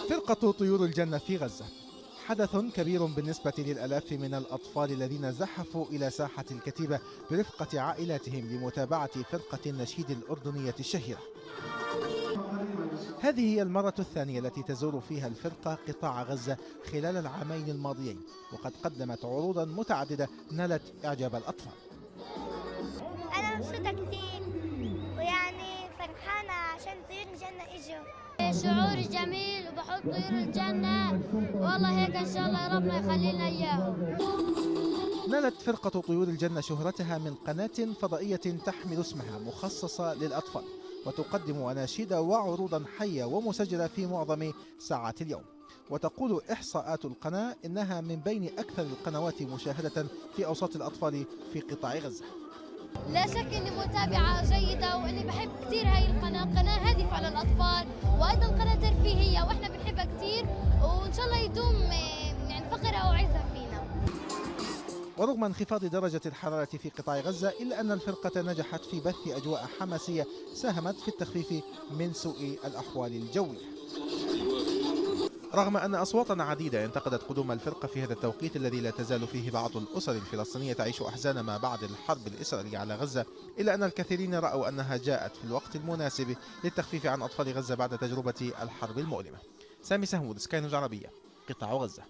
فرقة طيور الجنة في غزة حدث كبير بالنسبة للآلاف من الأطفال الذين زحفوا إلى ساحة الكتيبة برفقة عائلاتهم لمتابعة فرقة النشيد الأردنية الشهيرة. هذه هي المرة الثانية التي تزور فيها الفرقة قطاع غزة خلال العامين الماضيين، وقد قدمت عروضا متعددة نالت إعجاب الأطفال. أنا مبسوطة كثير ويعني فرحانة عشان طيور الجنة إجوا. شعور جميل وبحب طيور الجنة، والله هيك إن شاء الله ربنا يخلي لنا إياهم. نالت فرقة طيور الجنة شهرتها من قناة فضائية تحمل اسمها مخصصة للأطفال، وتقدم أناشيد وعروضا حية ومسجلة في معظم ساعات اليوم. وتقول إحصاءات القناة إنها من بين أكثر القنوات مشاهدة في أوساط الأطفال في قطاع غزة. لا شك إني متابعة جيدة وإني بحب كثير هاي القناة، قناة هادفة للأطفال وأيضا قناة ترفيهية وإحنا بنحبها كثير، وإن شاء الله يدوم يعني فخرها وعزها فينا. ورغم انخفاض درجة الحرارة في قطاع غزة إلا أن الفرقة نجحت في بث أجواء حماسية ساهمت في التخفيف من سوء الأحوال الجوية. رغم أن أصواتا عديدة انتقدت قدوم الفرقة في هذا التوقيت الذي لا تزال فيه بعض الأسر الفلسطينية تعيش أحزان ما بعد الحرب الإسرائيلية على غزة، إلا أن الكثيرين رأوا أنها جاءت في الوقت المناسب للتخفيف عن أطفال غزة بعد تجربة الحرب المؤلمة. سامي سهمود، سكاي نيوز عربية، قطاع غزة.